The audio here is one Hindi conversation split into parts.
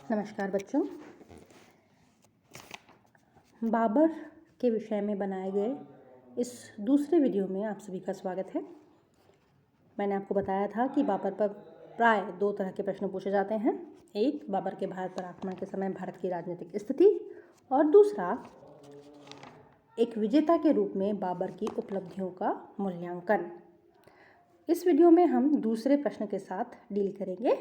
नमस्कार बच्चों। बाबर के विषय में बनाए गए इस दूसरे वीडियो में आप सभी का स्वागत है। मैंने आपको बताया था कि बाबर पर प्राय 2 तरह के प्रश्न पूछे जाते हैं। एक, बाबर के भारत पर आक्रमण के समय भारत की राजनीतिक स्थिति, और दूसरा, एक विजेता के रूप में बाबर की उपलब्धियों का मूल्यांकन। इस वीडियो में हम दूसरे प्रश्न के साथ डील करेंगे।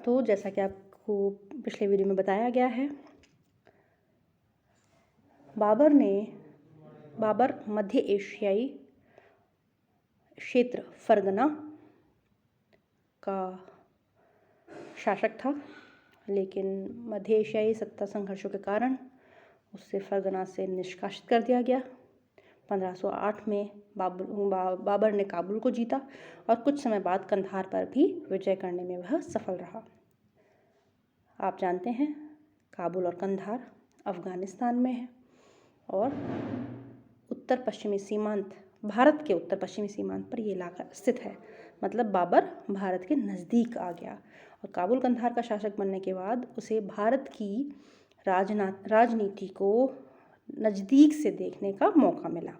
तो जैसा कि आपको पिछले वीडियो में बताया गया है, बाबर मध्य एशियाई क्षेत्र फरगना का शासक था, लेकिन मध्य एशियाई सत्ता संघर्षों के कारण उसे फरगना से निष्कासित कर दिया गया। 1508 में बाबर ने काबुल को जीता और कुछ समय बाद कंधार पर भी विजय करने में वह सफल रहा। आप जानते हैं, काबुल और कंधार अफगानिस्तान में है और उत्तर पश्चिमी सीमांत, भारत के उत्तर पश्चिमी सीमांत पर ये इलाका स्थित है। मतलब बाबर भारत के नज़दीक आ गया और काबुल कंधार का शासक बनने के बाद उसे भारत की राजनीति को नज़दीक से देखने का मौका मिला।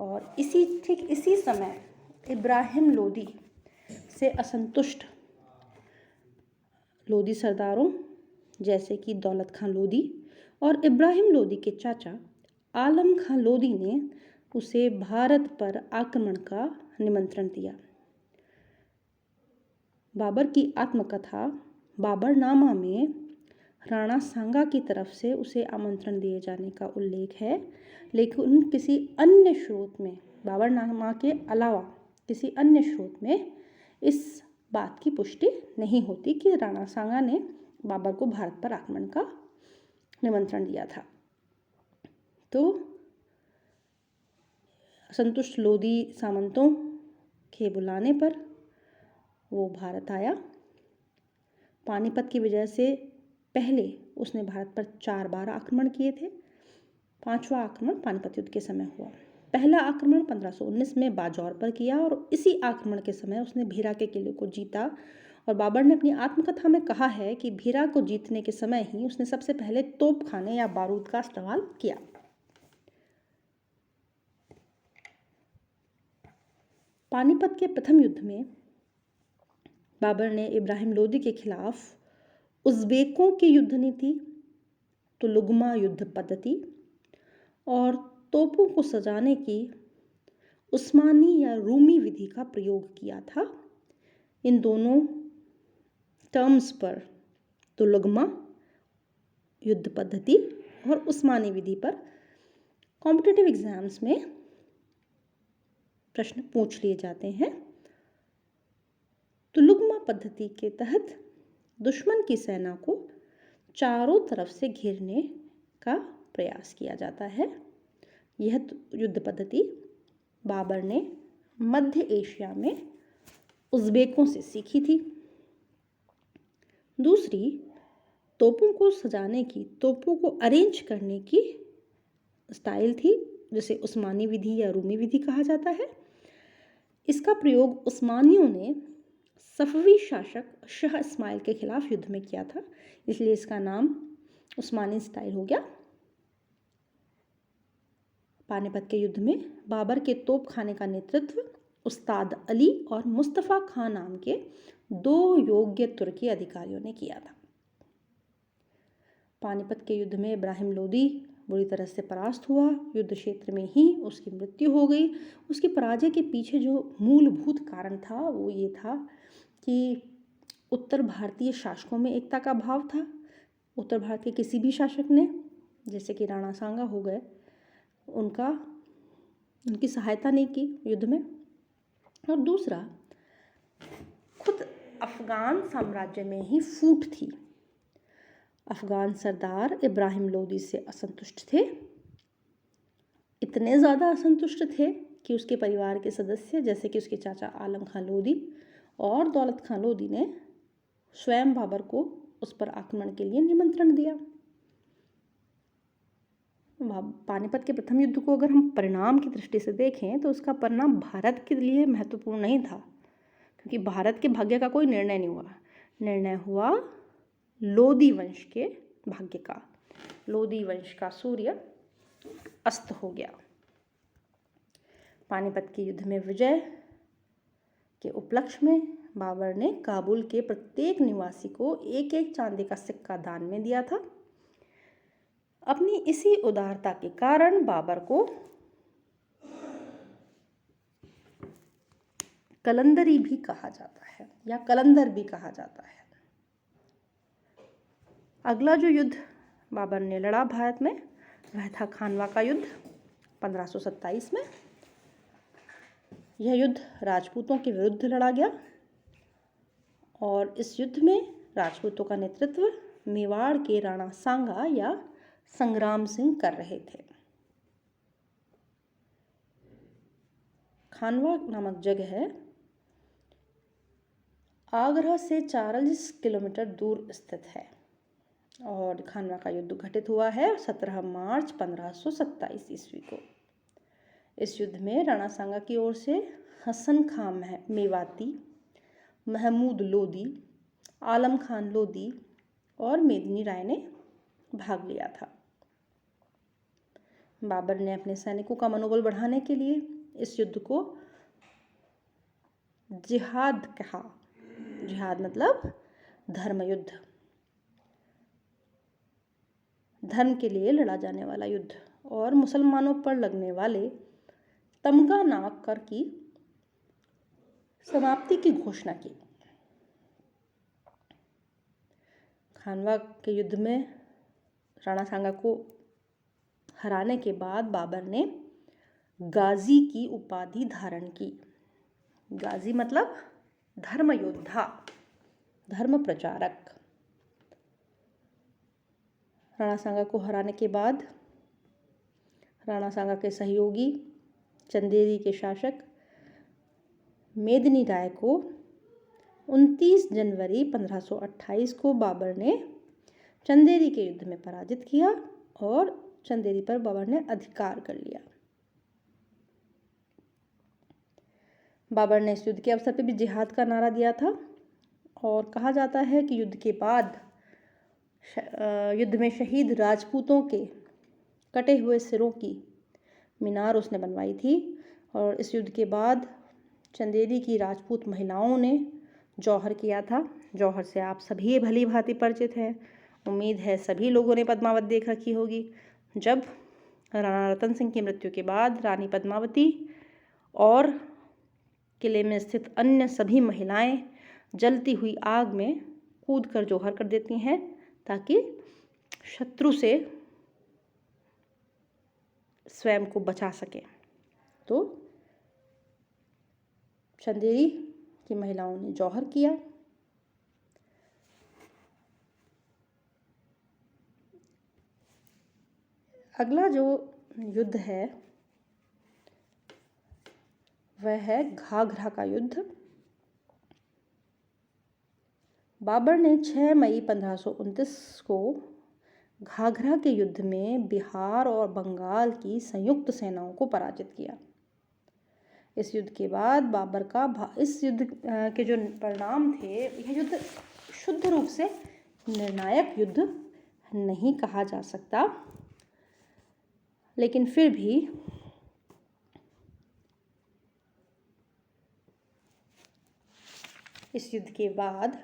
और ठीक इसी समय इब्राहिम लोदी से असंतुष्ट लोदी सरदारों जैसे कि दौलत खां लोदी और इब्राहिम लोदी के चाचा आलम खां लोदी ने उसे भारत पर आक्रमण का निमंत्रण दिया। बाबर की आत्मकथा बाबरनामा में राणा सांगा की तरफ से उसे आमंत्रण दिए जाने का उल्लेख है, लेकिन किसी अन्य स्रोत में, बाबरनामा के अलावा किसी अन्य स्रोत में इस बात की पुष्टि नहीं होती कि राणा सांगा ने बाबर को भारत पर आक्रमण का निमंत्रण दिया था। तो असंतुष्ट लोदी सामंतों के बुलाने पर वो भारत आया। पानीपत की विजय से पहले उसने भारत पर 4 बार आक्रमण किए थे। 5वां आक्रमण पानीपत युद्ध के समय हुआ। पहला आक्रमण 1519 में बाजौर पर किया और इसी आक्रमण के समय उसने भीरा के किले को जीता। और बाबर ने अपनी आत्मकथा में कहा है कि भीरा को जीतने के समय ही उसने सबसे पहले तोपखाने या बारूद का इस्तेमाल किया। पानीपत के प्रथम युद्ध में बाबर ने इब्राहिम लोदी के खिलाफ उज़्बेकों की युद्ध नीति, तुलुगमा युद्ध पद्धति और तोपों को सजाने की उस्मानी या रूमी विधि का प्रयोग किया था। इन दोनों टर्म्स पर, तुलुगमा युद्ध पद्धति और उस्मानी विधि पर, कॉम्पिटिटिव एग्जाम्स में प्रश्न पूछ लिए जाते हैं। तुलुगमा पद्धति के तहत दुश्मन की सेना को चारों तरफ से घेरने का प्रयास किया जाता है। यह युद्ध पद्धति बाबर ने मध्य एशिया में उज़्बेकों से सीखी थी। दूसरी, तोपों को सजाने की, तोपों को अरेंज करने की स्टाइल थी, जिसे उस्मानी विधि या रूमी विधि कहा जाता है। इसका प्रयोग उस्मानियों ने सफवी शासक शाह इस्माइल के खिलाफ युद्ध में किया था, इसलिए इसका नाम उस्मानी स्टाइल हो गया। पानीपत के युद्ध में बाबर के तोपखाने का नेतृत्व उस्ताद अली और मुस्तफ़ा खां नाम के 2 योग्य तुर्की अधिकारियों ने किया था। पानीपत के युद्ध में इब्राहिम लोदी बुरी तरह से परास्त हुआ। युद्ध क्षेत्र में ही उसकी मृत्यु हो गई। उसकी पराजय के पीछे जो मूलभूत कारण था वो ये था कि उत्तर भारतीय शासकों में एकता का अभाव था। उत्तर भारत के किसी भी शासक ने, जैसे कि राणा सांगा हो गए, उनकी सहायता नहीं की युद्ध में। और दूसरा, खुद अफगान साम्राज्य में ही फूट थी। अफगान सरदार इब्राहिम लोदी से असंतुष्ट थे, इतने ज़्यादा असंतुष्ट थे कि उसके परिवार के सदस्य, जैसे कि उसके चाचा आलम खां लोदी और दौलत खां लोदी, ने स्वयं बाबर को उस पर आक्रमण के लिए निमंत्रण दिया। पानीपत के प्रथम युद्ध को अगर हम परिणाम की दृष्टि से देखें तो उसका परिणाम भारत के लिए महत्वपूर्ण नहीं था, क्योंकि भारत के भाग्य का कोई निर्णय नहीं हुआ। निर्णय हुआ लोदी वंश के भाग्य का। लोदी वंश का सूर्य अस्त हो गया। पानीपत के युद्ध में विजय के उपलक्ष्य में बाबर ने काबुल के प्रत्येक निवासी को एक एक चांदी का सिक्का दान में दिया था। अपनी इसी उदारता के कारण बाबर को कलंदरी भी कहा जाता है या कलंदर भी कहा जाता है। अगला जो युद्ध बाबर ने लड़ा भारत में वह था खानवा का युद्ध 1527 में। यह युद्ध राजपूतों के विरुद्ध लड़ा गया और इस युद्ध में राजपूतों का नेतृत्व मेवाड़ के राणा सांगा या संग्राम सिंह कर रहे थे। खानवा नामक जगह आगरा से 40 किलोमीटर दूर स्थित है और खानवा का युद्ध घटित हुआ है 17 मार्च 1527 ईस्वी को। इस युद्ध में राणा सांगा की ओर से हसन खां मेवाती, महमूद लोदी, आलम खान लोदी और मेदिनी राय ने भाग लिया था। बाबर ने अपने सैनिकों का मनोबल बढ़ाने के लिए इस युद्ध को जिहाद कहा। जिहाद मतलब धर्म युद्ध, धर्म के लिए लड़ा जाने वाला युद्ध, और मुसलमानों पर लगने वाले तमगा नामक कर की समाप्ति की घोषणा की। खानवा के युद्ध में राणा सांगा को हराने के बाद बाबर ने गाजी की उपाधि धारण की। गाजी मतलब धर्म योद्धा, धर्म प्रचारक। राणा सांगा को हराने के बाद राणा सांगा के सहयोगी चंदेरी के शासक मेदिनी राय को 29 जनवरी 1528 को बाबर ने चंदेरी के युद्ध में पराजित किया और चंदेरी पर बाबर ने अधिकार कर लिया। बाबर ने इस युद्ध के अवसर पर भी जिहाद का नारा दिया था और कहा जाता है कि युद्ध के बाद युद्ध में शहीद राजपूतों के कटे हुए सिरों की मीनार उसने बनवाई थी। और इस युद्ध के बाद चंदेरी की राजपूत महिलाओं ने जौहर किया था। जौहर से आप सभी भली भांति परिचित हैं। उम्मीद है सभी लोगों ने पद्मावत देख रखी होगी। जब राणा रतन सिंह की मृत्यु के बाद रानी पद्मावती और किले में स्थित अन्य सभी महिलाएं जलती हुई आग में कूदकर जौहर कर देती हैं ताकि शत्रु से स्वयं को बचा सके। तो चंदेरी की महिलाओं ने जौहर किया। अगला जो युद्ध है वह है घाघरा का युद्ध। बाबर ने 6 मई 1529 को घाघरा के युद्ध में बिहार और बंगाल की संयुक्त सेनाओं को पराजित किया। इस युद्ध के बाद बाबर का इस युद्ध के जो परिणाम थे, यह युद्ध शुद्ध रूप से निर्णायक युद्ध नहीं कहा जा सकता, लेकिन फिर भी इस युद्ध के बाद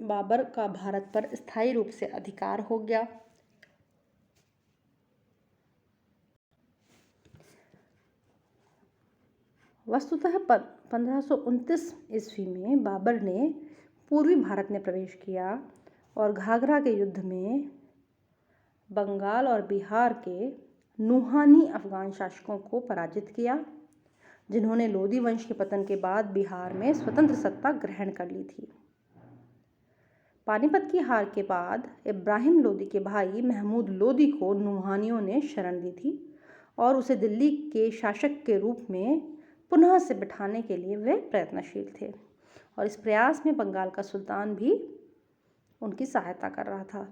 बाबर का भारत पर स्थायी रूप से अधिकार हो गया। वस्तुतः 1529 ईस्वी में बाबर ने पूर्वी भारत में प्रवेश किया और घाघरा के युद्ध में बंगाल और बिहार के नुहानी अफगान शासकों को पराजित किया, जिन्होंने लोदी वंश के पतन के बाद बिहार में स्वतंत्र सत्ता ग्रहण कर ली थी। पानीपत की हार के बाद इब्राहिम लोदी के भाई महमूद लोदी को नुहानियों ने शरण दी थी और उसे दिल्ली के शासक के रूप में पुनः से बिठाने के लिए वे प्रयत्नशील थे और इस प्रयास में बंगाल का सुल्तान भी उनकी सहायता कर रहा था।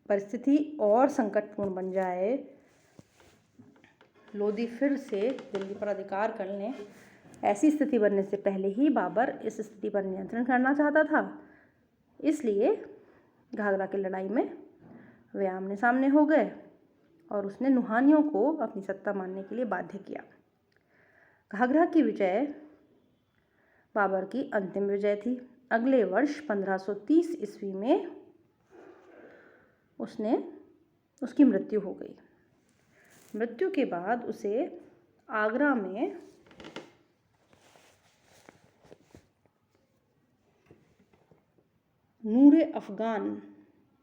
परिस्थिति और संकटपूर्ण बन जाए, लोदी फिर से दिल्ली पर अधिकार कर लें, ऐसी स्थिति बनने से पहले ही बाबर इस स्थिति पर नियंत्रण करना चाहता था। इसलिए घाघरा की लड़ाई में वे आमने सामने हो गए और उसने नुहानियों को अपनी सत्ता मानने के लिए बाध्य किया। घाघरा की विजय बाबर की अंतिम विजय थी। अगले वर्ष 1530 ईस्वी में उसकी मृत्यु हो गई। मृत्यु के बाद उसे आगरा में नूरे अफगान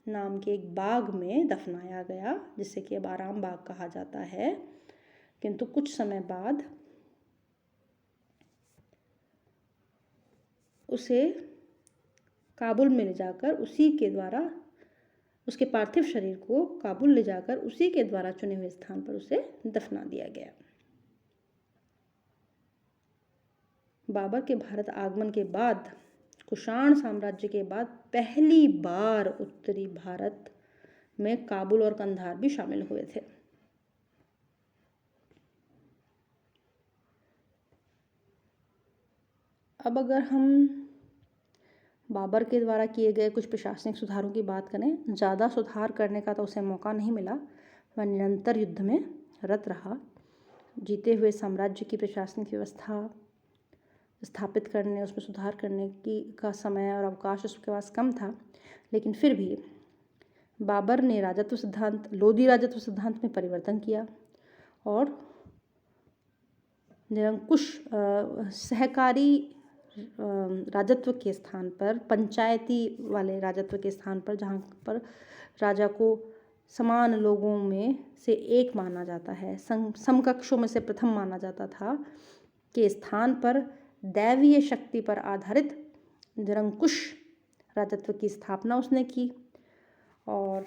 नाम के एक बाग में दफनाया गया, जिसे कि अब आराम बाग कहा जाता है। किंतु कुछ समय बाद उसे काबुल में ले जाकर उसके पार्थिव शरीर को काबुल ले जाकर उसी के द्वारा चुने हुए स्थान पर उसे दफना दिया गया। बाबर के भारत आगमन के बाद, कुषाण साम्राज्य के बाद पहली बार उत्तरी भारत में काबुल और कंधार भी शामिल हुए थे। अब अगर हम बाबर के द्वारा किए गए कुछ प्रशासनिक सुधारों की बात करें, ज़्यादा सुधार करने का तो उसे मौका नहीं मिला। वह निरंतर युद्ध में रत रहा। जीते हुए साम्राज्य की प्रशासनिक व्यवस्था स्थापित करने, उसमें सुधार करने का समय और अवकाश उसके पास कम था। लेकिन फिर भी बाबर ने लोदी राजत्व सिद्धांत में परिवर्तन किया और निरंकुश सहकारी राजत्व के स्थान पर, पंचायती वाले राजत्व के स्थान पर, जहाँ पर राजा को समान लोगों में से एक माना जाता है, समकक्षों में से प्रथम माना जाता था, के स्थान पर दैवीय शक्ति पर आधारित निरंकुश राजत्व की स्थापना उसने की। और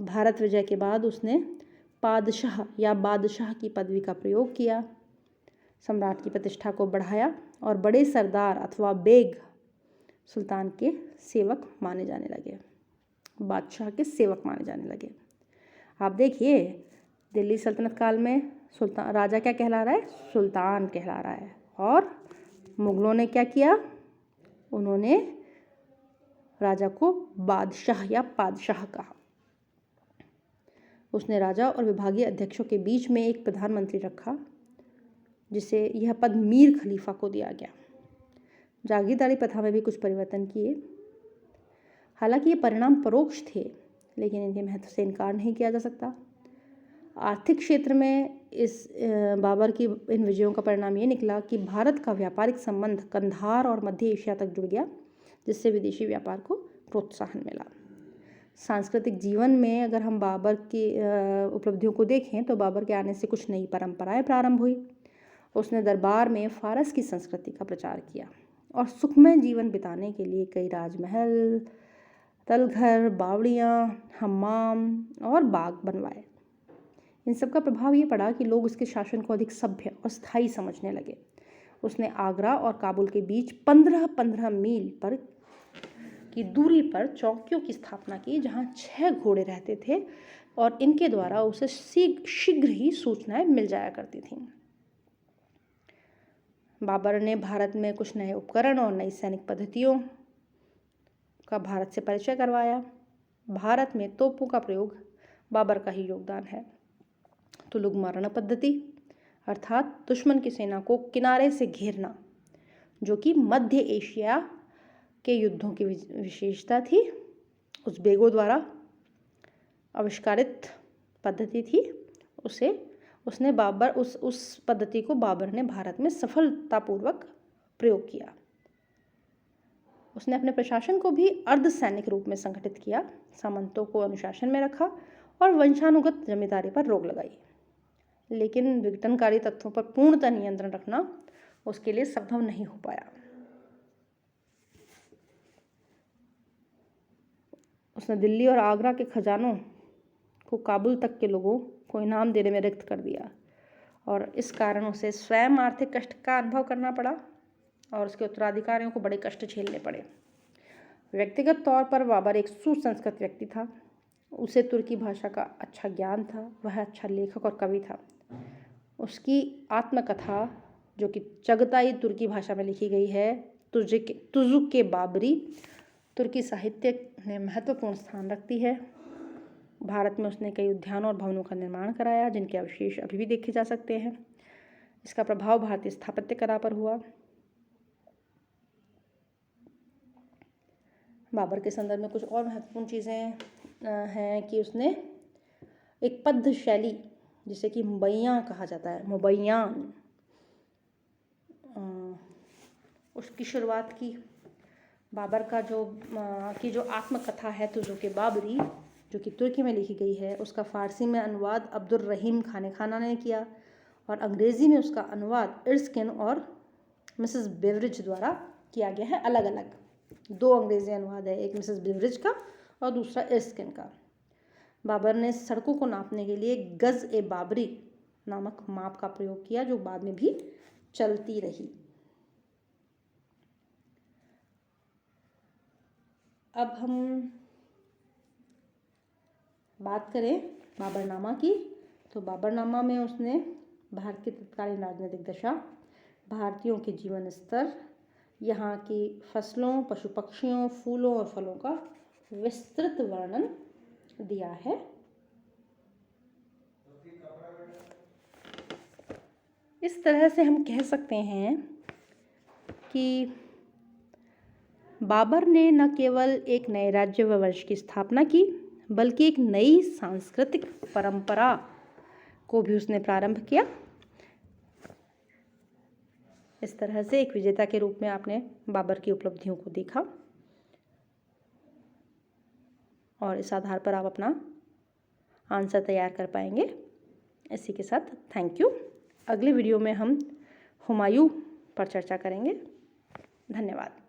भारत विजय के बाद उसने पादशाह या बादशाह की पदवी का प्रयोग किया, सम्राट की प्रतिष्ठा को बढ़ाया और बड़े सरदार अथवा बेग सुल्तान के सेवक माने जाने लगे, बादशाह के सेवक माने जाने लगे। आप देखिए, दिल्ली सल्तनत काल में राजा क्या कहला रहा है? सुल्तान कहला रहा है। और मुगलों ने क्या किया? उन्होंने राजा को बादशाह या पादशाह कहा। उसने राजा और विभागीय अध्यक्षों के बीच में एक प्रधानमंत्री रखा, जिसे यह पद मीर खलीफा को दिया गया। जागीरदारी प्रथा में भी कुछ परिवर्तन किए। हालांकि ये परिणाम परोक्ष थे, लेकिन इनके महत्व से इनकार नहीं किया जा सकता। आर्थिक क्षेत्र में बाबर की इन विजयों का परिणाम ये निकला कि भारत का व्यापारिक संबंध कंधार और मध्य एशिया तक जुड़ गया, जिससे विदेशी व्यापार को प्रोत्साहन मिला। सांस्कृतिक जीवन में अगर हम बाबर की उपलब्धियों को देखें तो बाबर के आने से कुछ नई परंपराएं प्रारंभ हुई। उसने दरबार में फारस की संस्कृति का प्रचार किया और सुखमय जीवन बिताने के लिए कई राजमहल, तलघर, बावड़ियाँ, हम्माम और बाग बनवाए। इन सब का प्रभाव ये पड़ा कि लोग उसके शासन को अधिक सभ्य और स्थायी समझने लगे। उसने आगरा और काबुल के बीच 15-15 मील पर की दूरी पर चौकियों की स्थापना की, जहाँ 6 घोड़े रहते थे और इनके द्वारा उसे शीघ्र ही सूचनाएं मिल जाया करती थीं। बाबर ने भारत में कुछ नए उपकरण और नई सैनिक पद्धतियों का भारत से परिचय करवाया। भारत में तोपों का प्रयोग बाबर का ही योगदान है। तुलुगमारण पद्धति अर्थात दुश्मन की सेना को किनारे से घेरना, जो कि मध्य एशिया के युद्धों की विशेषता थी, उज़्बेकों द्वारा आविष्कारित पद्धति थी। उस पद्धति को बाबर ने भारत में सफलतापूर्वक प्रयोग किया। उसने अपने प्रशासन को भी अर्धसैनिक रूप में संगठित किया, सामंतों को अनुशासन में रखा और वंशानुगत जमींदारी पर रोक लगाई। लेकिन विघटनकारी तत्वों पर पूर्णतः नियंत्रण रखना उसके लिए संभव नहीं हो पाया। उसने दिल्ली और आगरा के खजानों को काबुल तक के लोगों को इनाम देने में रिक्त कर दिया और इस कारण उसे स्वयं आर्थिक कष्ट का अनुभव करना पड़ा और उसके उत्तराधिकारियों को बड़े कष्ट झेलने पड़े। व्यक्तिगत तौर पर बाबर एक सुसंस्कृत व्यक्ति था। उसे तुर्की भाषा का अच्छा ज्ञान था। वह अच्छा लेखक और कवि था। उसकी आत्मकथा जो कि चगताई तुर्की भाषा में लिखी गई है, तुजुक-ए बाबरी, तुर्की साहित्य में महत्वपूर्ण स्थान रखती है। भारत में उसने कई उद्यानों और भवनों का निर्माण कराया जिनके अवशेष अभी भी देखे जा सकते हैं। इसका प्रभाव भारतीय स्थापत्य कला पर हुआ। बाबर के संदर्भ में कुछ और महत्वपूर्ण चीज़ें हैं कि उसने एक पद्य शैली, जिसे कि मुबैयां कहा जाता है, मुबैयान, उसकी शुरुआत की। बाबर का जो आत्मकथा है तुजुक-ए बाबरी, जो कि तुर्की में लिखी गई है, उसका फ़ारसी में अनुवाद अब्दुर रहीम खानेखाना ने किया और अंग्रेज़ी में उसका अनुवाद इर्स्किन और मिसेस बेवरिज द्वारा किया गया है। अलग अलग 2 अंग्रेज़ी अनुवाद है, एक मिसेस बेवरिज का और दूसरा इर्स्किन का। बाबर ने सड़कों को नापने के लिए गज़-ए-बाबरी नामक माप का प्रयोग किया, जो बाद में भी चलती रही। अब हम बात करें बाबरनामा की, तो बाबरनामा में उसने भारत की तत्कालीन राजनीतिक दशा, भारतीयों के जीवन स्तर, यहाँ की फसलों, पशु पक्षियों, फूलों और फलों का विस्तृत वर्णन दिया है। इस तरह से हम कह सकते हैं कि बाबर ने न केवल एक नए राज्य व वंश की स्थापना की, बल्कि एक नई सांस्कृतिक परंपरा को भी उसने प्रारंभ किया। इस तरह से एक विजेता के रूप में आपने बाबर की उपलब्धियों को देखा और इस आधार पर आप अपना आंसर तैयार कर पाएंगे। इसी के साथ थैंक यू। अगले वीडियो में हम हुमायूं पर चर्चा करेंगे। धन्यवाद।